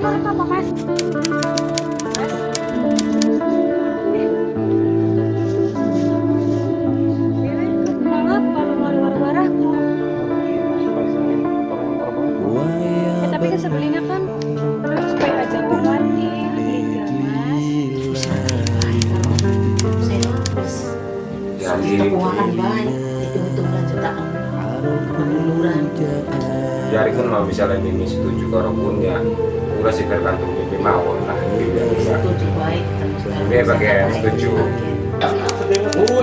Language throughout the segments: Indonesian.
apa Mas? Mas? Dewe, maaf kalau marah-marah kok. Ya, tapi kesebelinnya kan supaya aja uang mati. Iya, Mas. Saya terus stok keuangan baik hitung-hitung jutaan luluran. Ya itu mau misalnya Mimi setuju kalau pun ya udah sih tergantung Mimi mau lah tidak bisa. Setuju baik Oke, bagian setuju.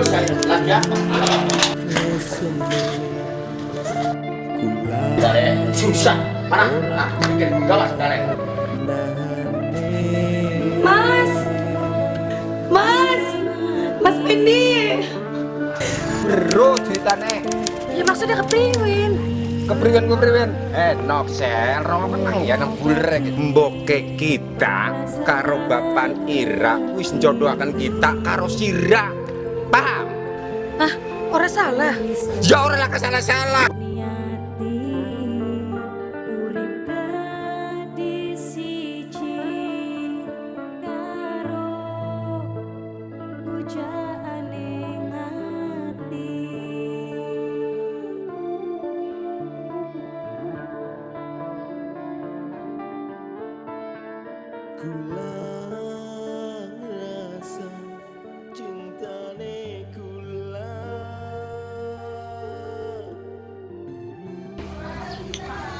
Sekali lagi ya. Susah. Mana? Nah, bikin gawas dari. Mas! Mas! Mas Pendi! Bro ceritanya Ya maksudnya kepriwin. kepriwen Noxel rong menang ya nang buler mboke kita karo bapan Ira wis njodohaken kita karo Sira. Paham? Nah, orang salah. Ya ora lah salah-salah.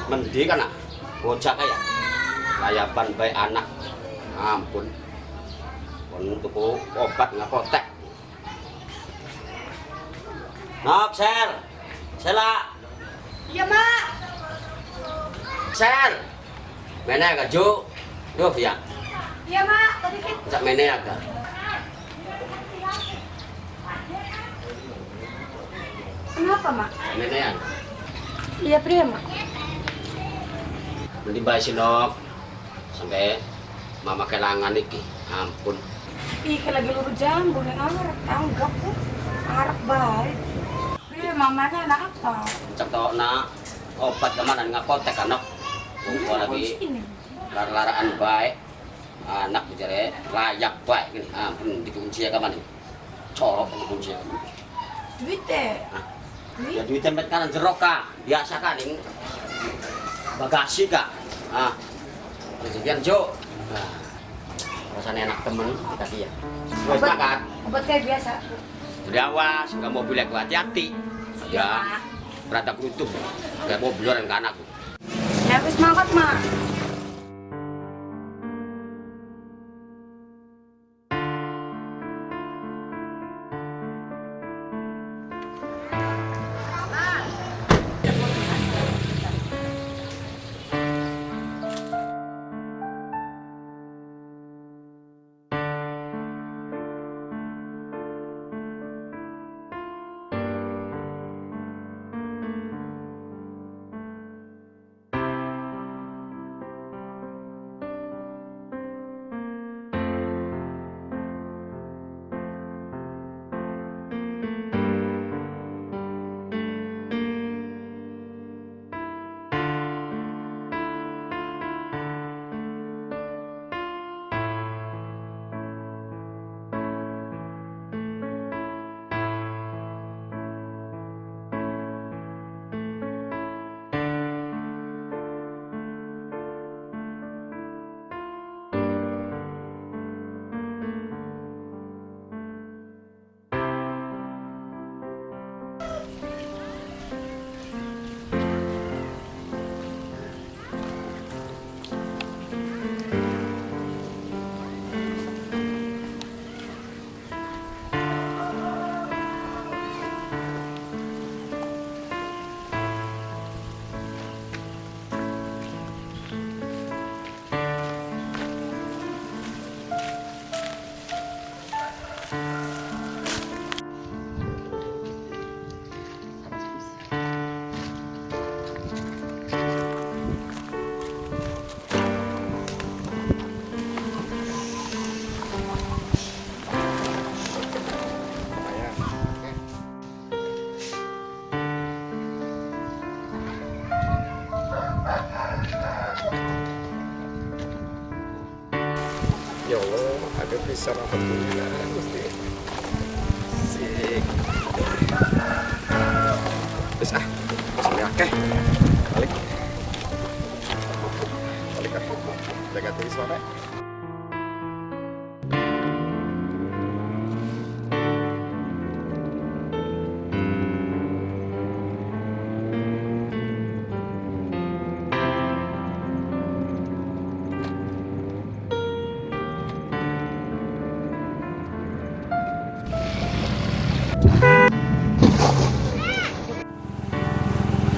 Mendi kan ah, bocah kaya layapan baik anak, ampun, untuk obat ngapotek. Nok, Sela, Iya, Mak. Sel, mana agak jo, duh ya, Iya, Mak. Tadi kita cak mana agak, kenapa, Mak? mana agak, Iya, pria, Mak. mendi baik si Nok, sampai mama kelangan iki, ampun. Ih, kayak lagi luru jambu nih, arak tanggap tuh. Arak baik. Pria, mamanya anak apa? Cak tau na obat kemana ngapotek anak, Iya, lagi ini. laraan baik, anak bicara layak baik gini, ampun dikunci ya kemana? Corok dikunci. Duit deh. Ya duit tempat kanan jerok kak, biasa kan ini bagasi kak, rezekian Jo, rasanya enak temen dikasih ya. Wes Obat- makan, Obat kayak biasa. jadi awas, nggak mau bilang gua hati-hati, ya, berada kerutuk, kayak mau beluran ke anakku. Ya, habis makan, Mak. Ya Allah, ada bisa alhamdulillah Gusti. Sik. Wis sini akeh. Balik. Balik ah. Jaga diri sore.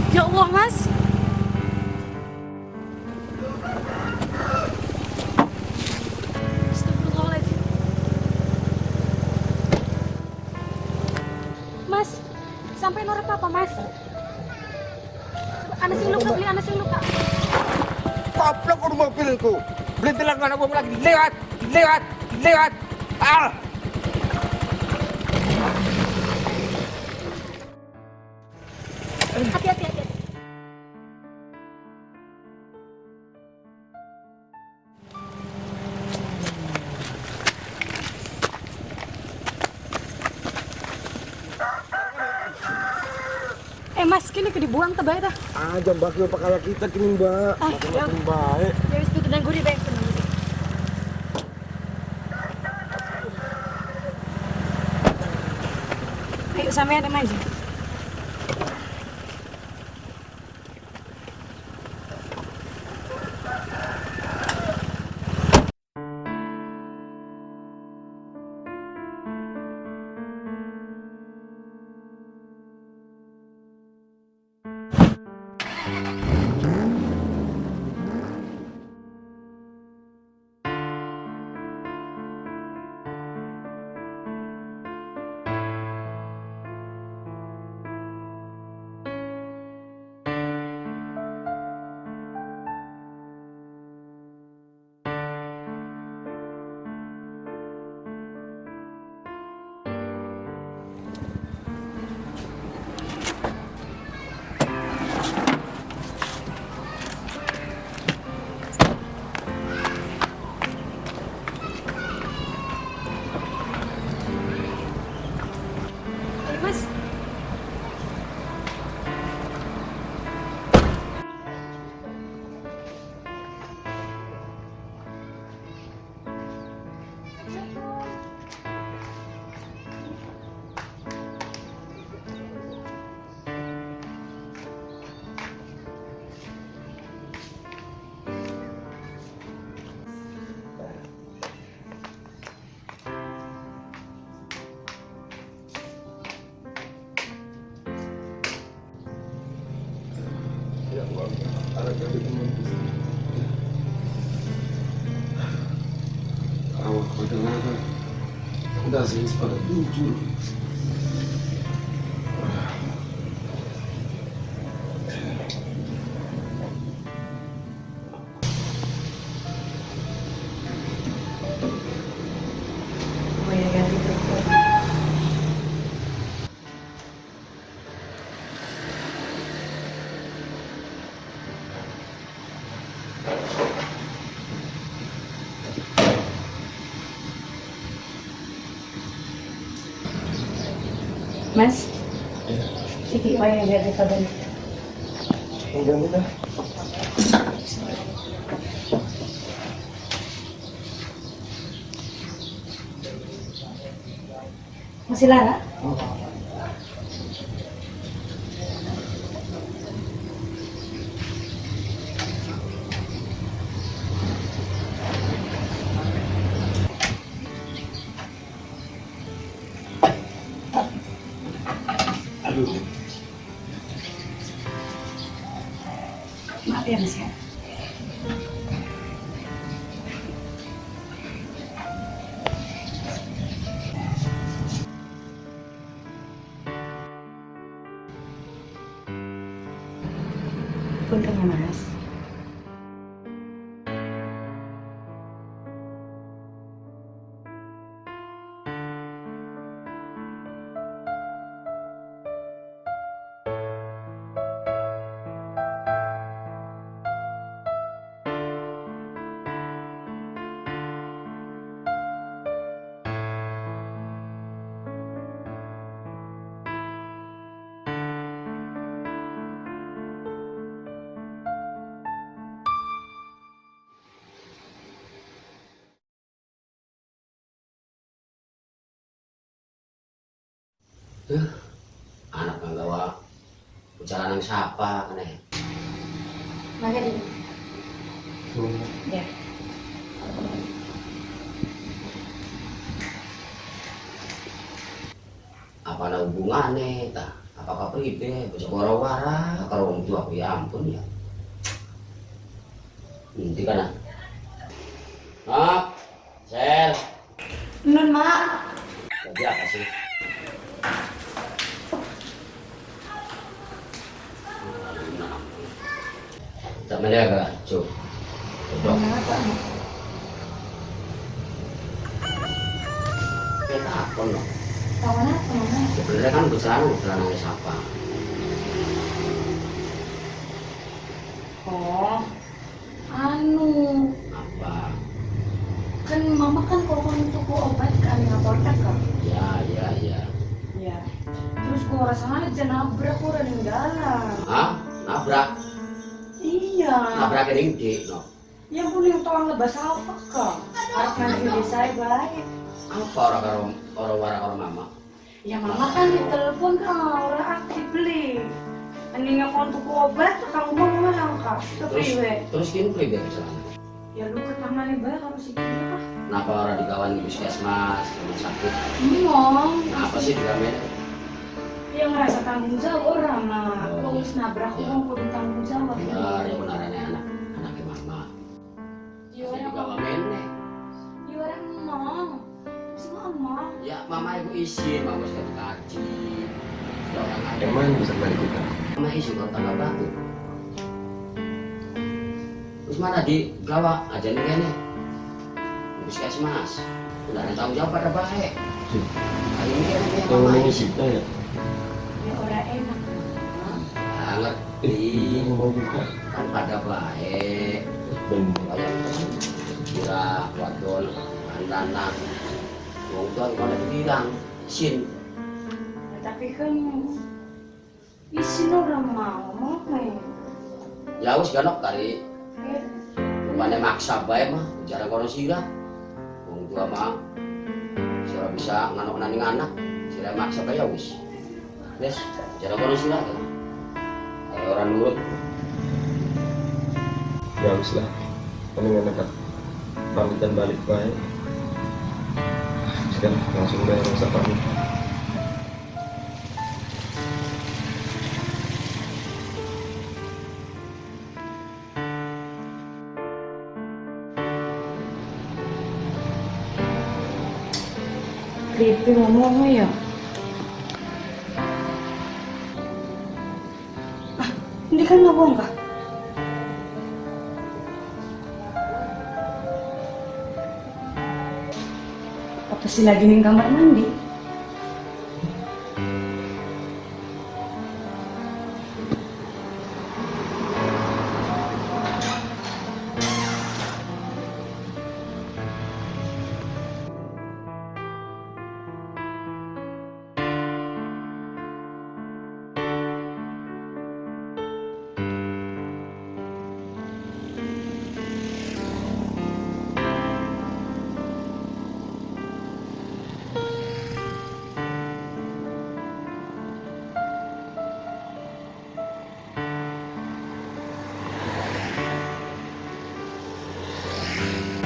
Ya Allah, Mas. Astagfirullahaladzim. Mas, sampai norak apa, Mas? Anak sing luka, beli anak sing luka. Goblok udah mobilku. Berintilah anak mobil lagi. Lewat. Ah. Hati-hati. Mas, kini ke dibuang tebak dah. Jam bakal pakai kita kini mbak. Makin baik. Ya wis tuh dan gurih baik tenang. Ayo sampean aja. Mas. Ya Allah, ada kali teman. Awak pada udah sih pada jujur. Oh ya ganti telepon. Mas. Ya. Iki wae dari kabar. Ganti dah. Masih lara? Aduh. Maaf ya Mas ya. Anak nggak gawa perjalanan siapa kan ya? Maka di. Ya. Apa ada hubungannya ta? Apakah pribe bocah wara-wara karo wong tua ya ampun ya. Nanti kan. Sel. Nun, Mak. Jadi apa sih? Tak menjaga, cuk. Dok. Kenapa, Mak? Kita apa no? Kawan apa, Mama? Sebenarnya kan bercelana siapa? Oh, anu, Apa? kan mama kan kalau tuku obat kan ngaportek kan? Ya. Ya. Terus gua rasa aja nabrak udah ninggalan. Hah? Nabrak? Iya. Nabrak ringdi, no? Ya boleh tolong lebas apa kak? Harap nanti di saya baik. Apa orang wara karo mama? Ya mama kan ditelepon kan orang aktif beli. Mendingan mau tuku obat, kamu mau ngomong kak? Terus kini pribe bercelana? Ya lu ketangani baik harus ikut kak. Kenapa orang dikawan di puskesmas, rumah sakit? Ngomong. Apa sih digamen? Ya ngerasa tanggung jawab orang mah. Oh. Kalau wis nabrak orang kudu tanggung jawab. Benar, ya benarannya anaknya mama. Ya Jadi orang gawamen nih. ya orang mau. Si mama. Ya mama ibu izin, mama sudah dikaji. Sudah orang ada. Emang bisa balik kita? Mama izin kalau tanggal batu. Terus mana di gawa aja nih kayaknya. Puskesmas. Udah ada tanggung jawab pada baik. Kali ini kan dia mama izin. ya? Ya orang enak. Ah, ngerti. Kan pada baik. Kayak kira wadon anak wong tua kalau bilang sin Ya, tapi kan isin orang mau nih. ya wis ganok kali Ya, rupanya maksa bae mah jarang kono sira wong tua mah sira bisa nganok naning anak sira maksa bae ya wis jarang kono sira kan kayak orang nurut Ya wis lah, mendingan dekat pamitan balik baik. Sekarang langsung bayar rasa pamit. Kripi ngomong ya. Ini kan nggak bohong kak? Apa sih lagi nih kamar mandi?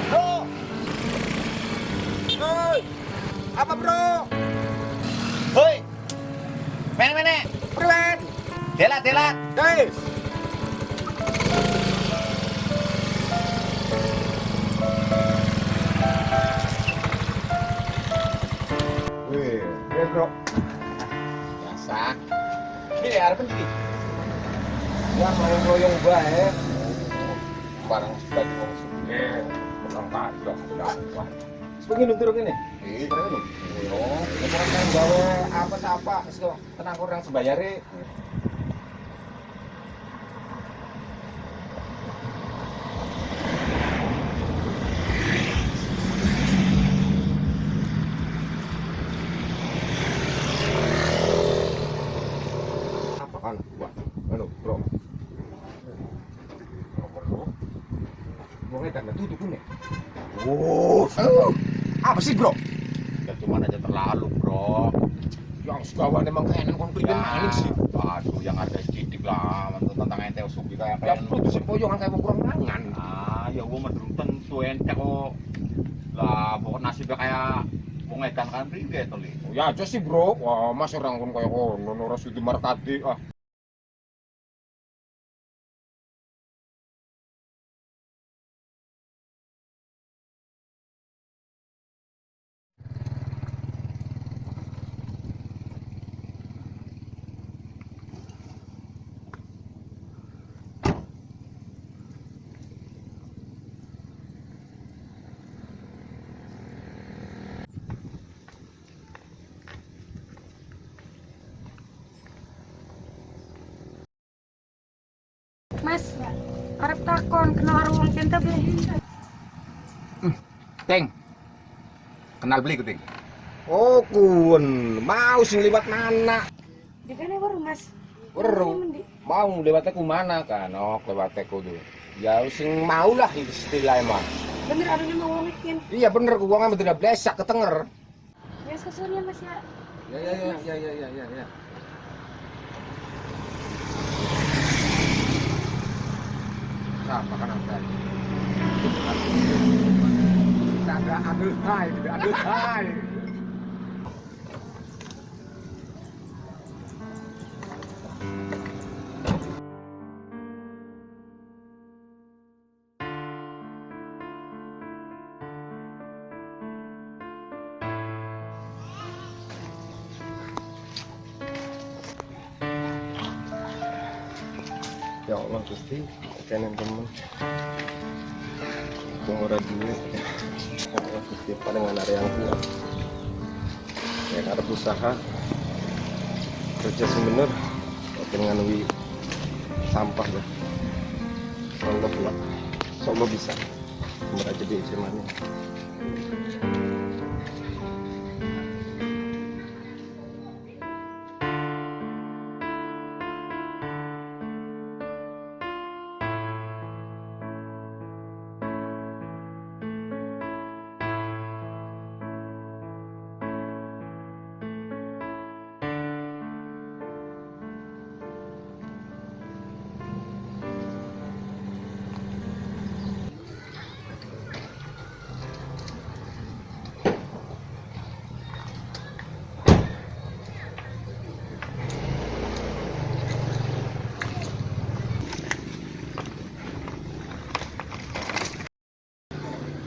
Bro! Hei! Apa bro? Hei! Mene! Perwen! Delat! Guys! Wih, bro. Biasa. Ini ada apa nih? Ya ngoyong bae. Barang sebagai wong sugih, menang kadok. Sebegini turun ini. Iya, turun. Yo, sekarang kan gawe apa-apa wis kok tenang kurang sembayare. Apa kan? Wah, anu, bro. Wongnya kan tutup nih. Oh, apa sih bro? ya cuman aja terlalu bro Yang segawan emang kenen kon priben maning sih. Aduh, yang harga sedikit lah, menurut tentang ente usubi kayak Ya perlu sing poyongan kayak kurang mangan. Ah, ya gua mah belum tentu ente kok. Lah, pokok nasibnya kayak wong edan kan priwe to, Li. Ya aja sih, Bro. Wah, Mas orang kon kaya ngono ora sudi martadi. Ah. Mas, arep takon kenal karo wong cinta beli. Teng. Kenal beli ku, Teng. Oh, kun. Mau sing liwat mana? Di kene baru Mas. Weru. Mau lewatnya ku mana kan? Oh, lewatnya ku tuh. Ya sing mau lah istilahnya mah. Bener adanya mau ngomongin. Iya bener, ku wong tidak blesak ketenger. Ya sesuanya Mas ya. Ya. Apa kan apa? Tidak ada hai. Ya Allah Gusti, kenen temen. Ora duit. Ya Allah Gusti, palingan ada yang kuat. Ya arep usaha. Kerja sebener dengan wi sampah ya. Insyaallah pula. Insyaallah bisa. Nomor aja di SMA-nya.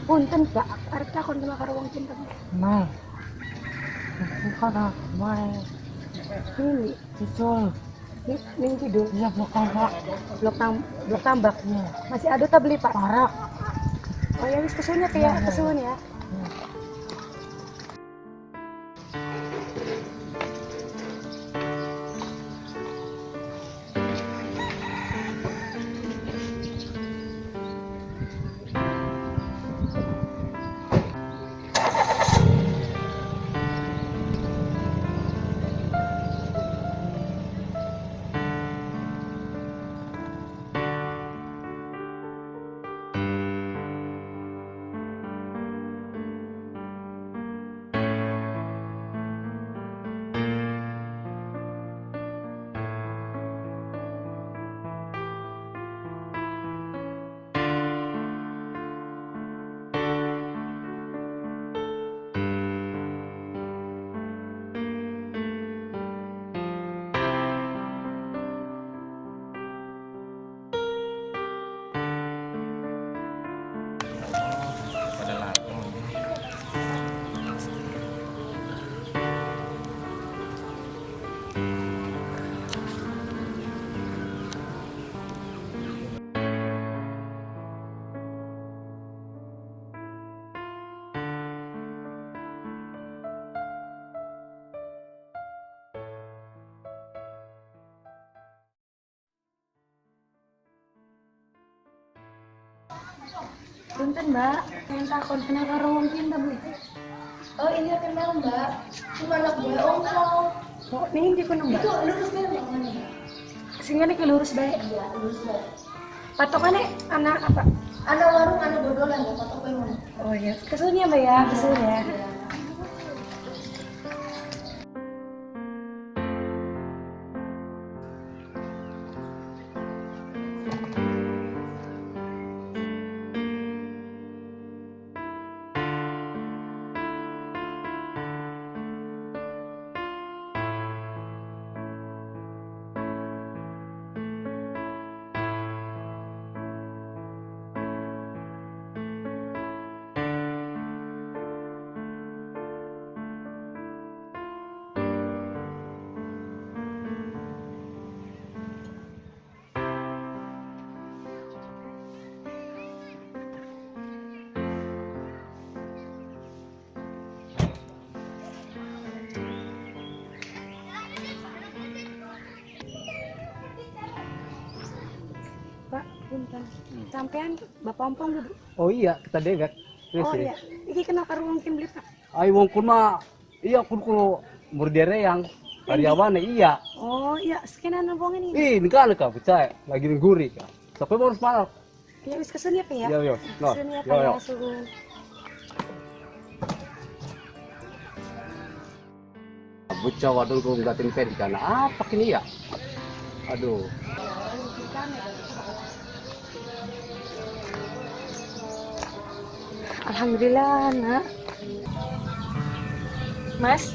Punten Pak, arep takon kenal karo wong cinta. Mal. Bukan ah, mal. Ini Betul. ning kidul. Iya blok tambak. Blok tambak. Iya. Masih ada tak beli Pak? Parah. Oh ya wis kesunya kayak kesunya ya. Punten Mbak, pengen takon kenal karo wong cinta Bu. Oh ini kenal Mbak. Cuma anak gue ongkong. Oh, ning di kono Mbak. Itu lurus deh Mbak. Mana? Sing ngene ki lurus bae. Iya lurus deh. Patokane anak apa? Ada warung, ada dodolan ya, foto gue mana? Oh iya, kesunya Mbak ya, kesunya. Iya. punten. Sampean Bapak Ompong duduk. Oh iya, kita dewek. Oh iya, iki kenal karo wong kim Blitar. Ai wong kun mah iya kun kulo murdere yang karyawan iya. Oh iya, sekian wong ini. Ini kan ka percaya lagi ngguri ka. Sampai baru semalam. Ya wis kesini apa ya? Yo. No. Kesini apa Yo. ya suruh. Bocah wadon ko ngatin pen kana. Apa kini ya? Aduh. Alhamdulillah, Nak. Mas?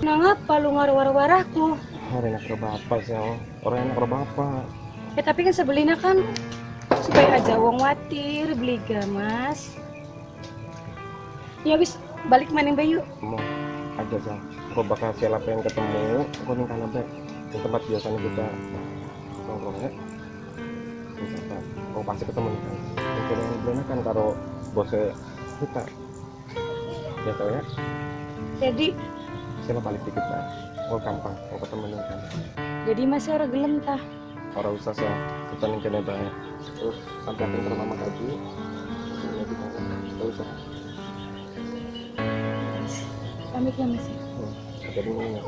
Nah ngapa lu ngaruh-warah-warahku? Orang enak bapak sih, orang enak bapak. Tapi kan sebelina kan supaya aja wong watir beli Mas. Ya wis balik maning bayu. Mau aja sih. Kau bakal siapa yang ketemu, kau nih kan apa? Di tempat biasanya kita nongkrong ya. Misalkan, kau pasti ketemu kan. Mungkin yang benar kan kalau bosnya kita, ya tau ya. Jadi Siapa balik dikit lah. Kau gampang, kau ketemu kan. jadi masih orang gelem tah. Orang usah sih, kita nih kena banyak. Terus sampai akhir ke mama tadi, ini di mana? Terus Pamit ya Mas. jadi ini ya.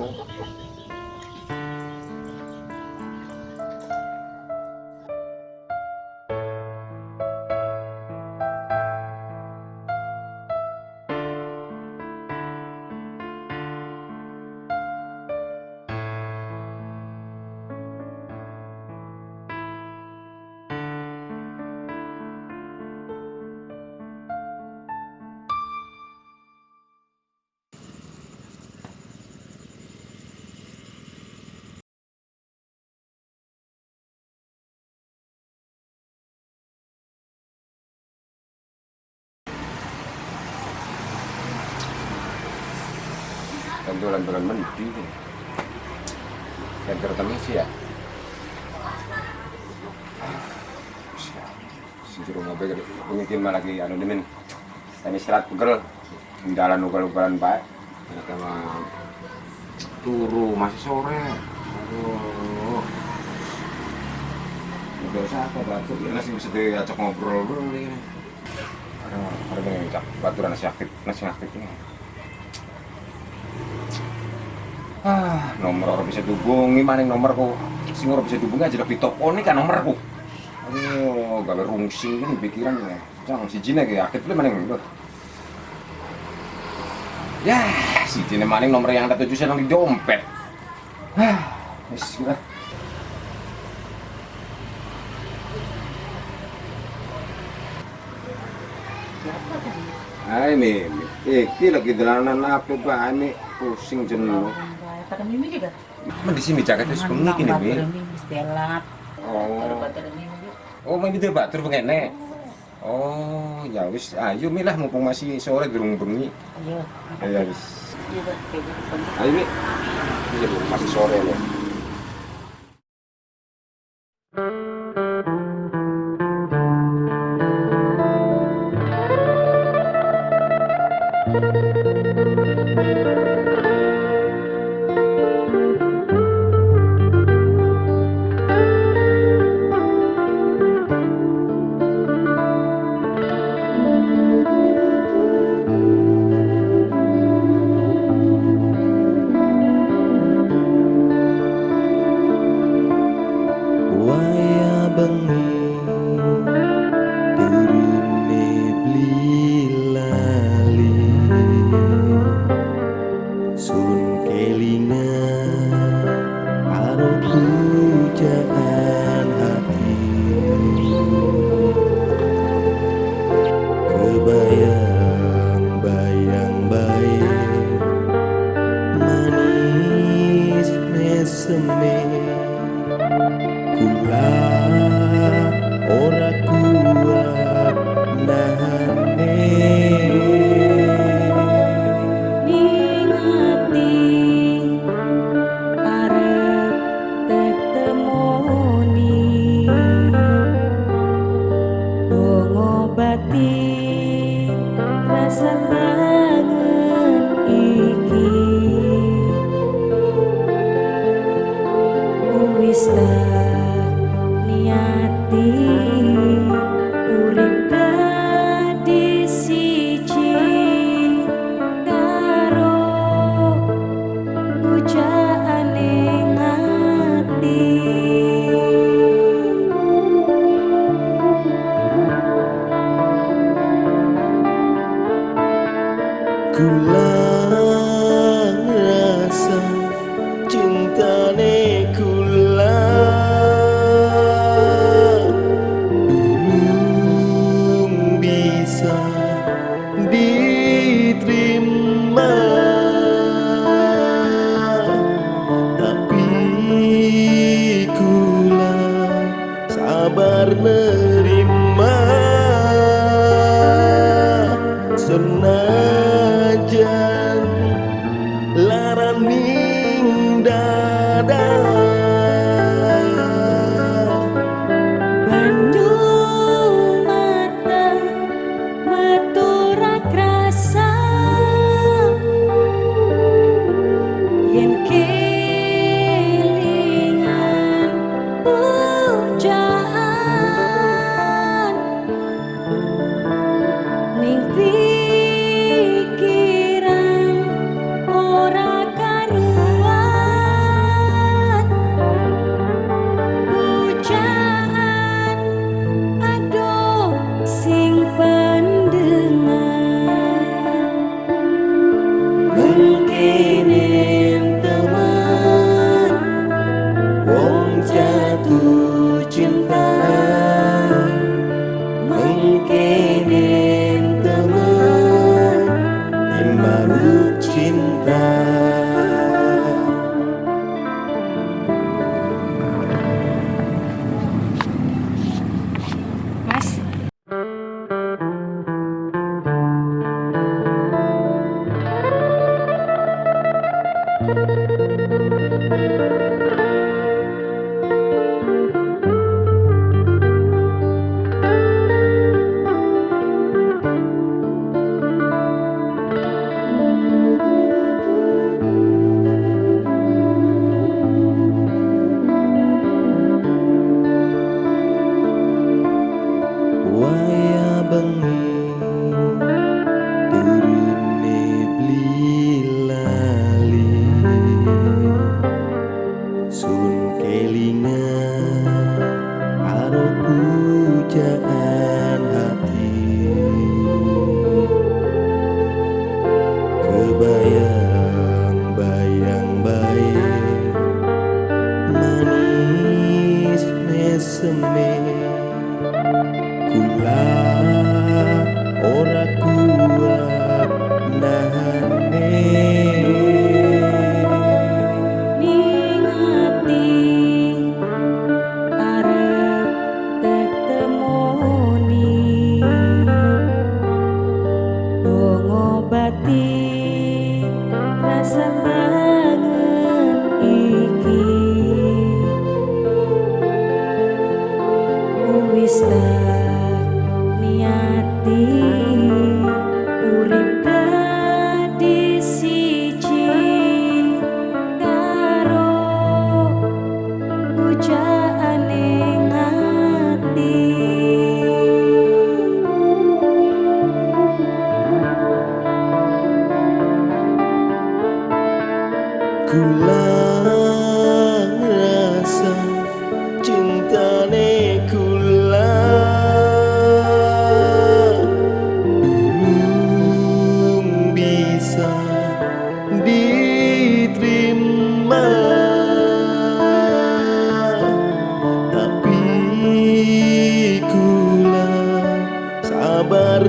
Dolan-dolan mending dan terutama sih ya sejuru mobil mungkin malah lagi anu demen dan istirahat pegel jalan ugal-ugalan baik ternyata mah turu masih sore aduh udah usah apa batu ya masih bisa diajak ngobrol ini ada yang ngajak baturan nasi aktif ini. Nomor orang bisa dihubungi, maning nomorku sing orang bisa dihubungi aja lebih toko ini kan nomorku. Aduh, gawe rungsing kan pikiran ya. Jangan si Jine kayak aktif maning. Ya, si Jine maning nomor yang ada 7 sedang di dompet. Wis kita. Ini lagi dalanan apa Pak? Ini pusing jenuh. Pada Mimi juga. Di sini jaketnya sebenarnya gini, Mi. Stelat. Oh, main itu batur pengen. Oh, ya wis. Ayo Mi lah mumpung masih sore durung bengi. Ayo. Ya wis. Iya, kayak gitu. Ayo Mi. Iya, Bu, masih sore loh. Kula sabar nerima senajan laraning dada. Bandung mata maturak rasa yen kelingan pujaan ning pikiran ora karuan pujaan aduh sing pendengar Mungkinin teman wong jatuh cinta, mungkinin teman yang baru cinta. Mas, Waya bengi turune blilali sun kelingan karo pujaan hati kebayang-bayang bae manis meseme kula ora kuat nahane. ning ati arep tetemoni dong ngobati rasa kangen iki wis tak niati urip dadi siji karo pujaane ngati. Kula ngrasa cintane kula durung bisa diterima, tapi kula sabar